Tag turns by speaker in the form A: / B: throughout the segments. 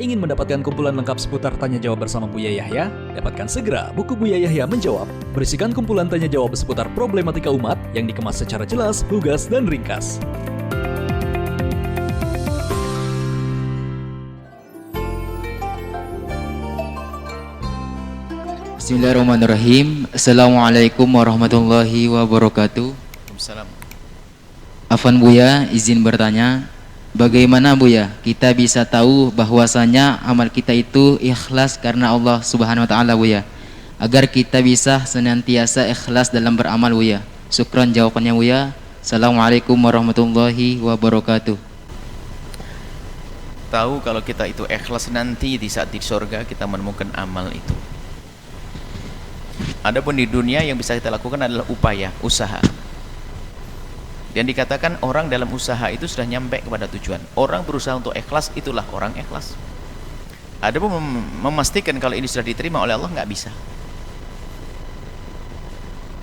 A: Ingin mendapatkan kumpulan lengkap seputar Tanya Jawab bersama Buya Yahya? Dapatkan segera buku Buya Yahya Menjawab, berisikan kumpulan tanya jawab seputar problematika umat yang dikemas secara jelas, lugas, dan ringkas.
B: Bismillahirrahmanirrahim. Assalamualaikum warahmatullahi wabarakatuh.
C: Waalaikumsalam.
B: Afwan Buya, izin bertanya, bagaimana Buya kita bisa tahu bahwasanya amal kita itu ikhlas karena Allah Subhanahu wa taala Buya, agar kita bisa senantiasa ikhlas dalam beramal Buya? Syukran jawabannya Buya. Assalamualaikum warahmatullahi wabarakatuh.
C: Tahu kalau kita itu ikhlas nanti di saat di surga kita menemukan amal itu. Adapun di dunia yang bisa kita lakukan adalah upaya, usaha. Dan dikatakan orang dalam usaha itu sudah nyampe kepada tujuan. Orang berusaha untuk ikhlas, itulah orang ikhlas. Adapun memastikan kalau ini sudah diterima oleh Allah, nggak bisa.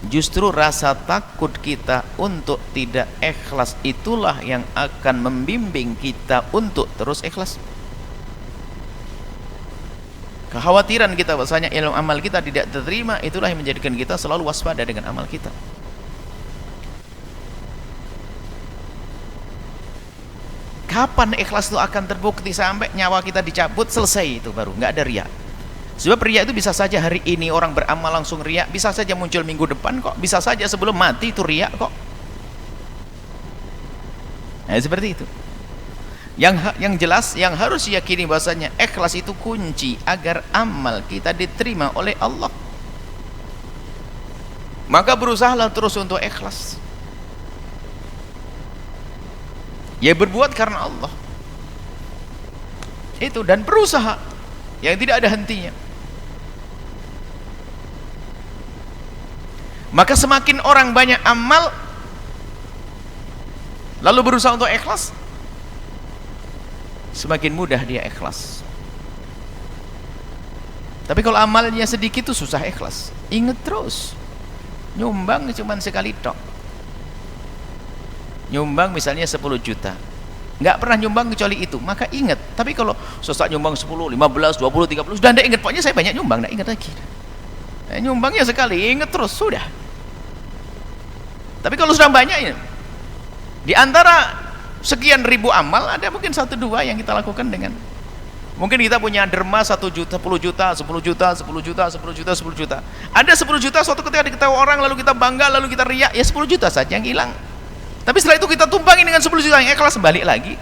C: Justru rasa takut kita untuk tidak ikhlas itulah yang akan membimbing kita untuk terus ikhlas. Kekhawatiran kita bahwasanya ilmu amal kita tidak diterima, itulah yang menjadikan kita selalu waspada dengan amal kita. Kapan ikhlas itu akan terbukti? Sampai nyawa kita dicabut, selesai itu baru, nggak ada riya. Sebab riya itu bisa saja hari ini orang beramal langsung riya, bisa saja muncul minggu depan kok, bisa saja sebelum mati itu riya kok. Nah, seperti itu. Yang jelas, yang harus diyakini bahwasanya ikhlas itu kunci agar amal kita diterima oleh Allah. Maka berusahalah terus untuk ikhlas. Ya berbuat karena Allah itu, dan berusaha yang tidak ada hentinya. Maka semakin orang banyak amal lalu berusaha untuk ikhlas, semakin mudah dia ikhlas. Tapi kalau amalnya sedikit itu susah ikhlas. Ingat terus, nyumbang cuma sekali tok. Nyumbang misalnya 10 juta, nggak pernah nyumbang kecuali itu, maka ingat. Tapi kalau sesak nyumbang 10, 15, 20, 30, sudah nggak ingat, pokoknya saya banyak nyumbang, nggak ingat lagi. Nyumbangnya sekali, ingat terus, sudah. Tapi kalau sudah banyak ya, di antara sekian ribu amal ada mungkin 1, 2 yang kita lakukan dengan, mungkin kita punya derma 1 juta, 10 juta, 10 juta, 10 juta, 10 juta, 10 juta. Ada 10 juta suatu ketika diketahui orang, lalu kita bangga, lalu kita riak, ya 10 juta saja yang hilang. Tapi setelah itu kita tumpangin dengan 10 juta yang ikhlas, balik lagi.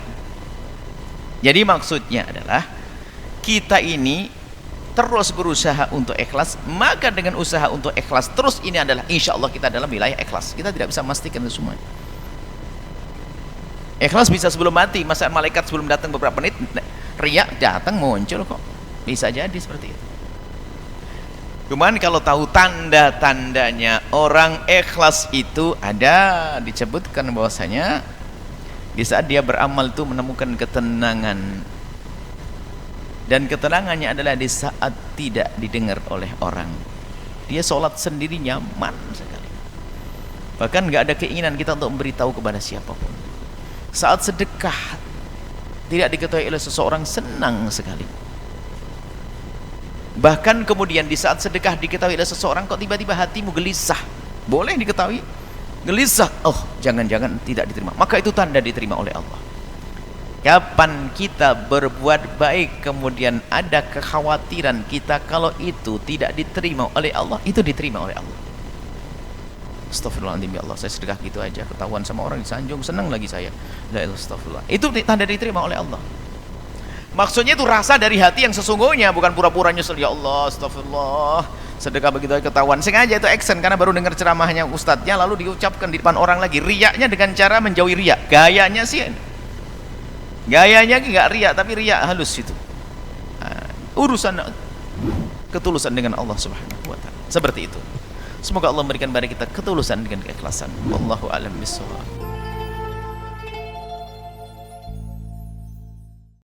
C: Jadi maksudnya adalah kita ini terus berusaha untuk ikhlas. Maka dengan usaha untuk ikhlas terus ini adalah insya Allah kita dalam wilayah ikhlas. Kita tidak bisa memastikan itu semua. Ikhlas bisa sebelum mati, masa malaikat sebelum datang beberapa menit riak datang muncul kok, bisa jadi seperti itu. Cuman kalau tahu tanda-tandanya orang ikhlas itu ada, disebutkan bahwasanya di saat dia beramal itu menemukan ketenangan, dan ketenangannya adalah di saat tidak didengar oleh orang. Dia sholat sendiri nyaman sekali, bahkan nggak ada keinginan kita untuk memberitahu kepada siapapun. Saat sedekah tidak diketahui oleh seseorang, senang sekali. Bahkan kemudian di saat sedekah diketahui oleh seseorang, kok tiba-tiba hatimu gelisah, boleh diketahui gelisah, oh jangan-jangan tidak diterima, maka itu tanda diterima oleh Allah. Kapan kita berbuat baik kemudian ada kekhawatiran kita kalau itu tidak diterima oleh Allah, itu diterima oleh Allah. Astagfirullahaladzim, ya Allah, saya sedekah gitu aja ketahuan sama orang, disanjung, senang lagi saya, la ilaha illallah. Itu tanda diterima oleh Allah. Maksudnya itu rasa dari hati yang sesungguhnya, bukan pura-pura nyesel, ya Allah, astagfirullah, sedekah begitu ketahuan. Sengaja itu action karena baru dengar ceramahnya ustadznya, lalu diucapkan di depan orang lagi. Riaknya dengan cara menjauhi riak. Gayanya sih, gayanya nggak riak, tapi riak halus itu. Urusan ketulusan dengan Allah Subhanahu wa ta'ala. Seperti itu. Semoga Allah memberikan kepada kita ketulusan dengan keikhlasan. Wallahu a'lam bishawab.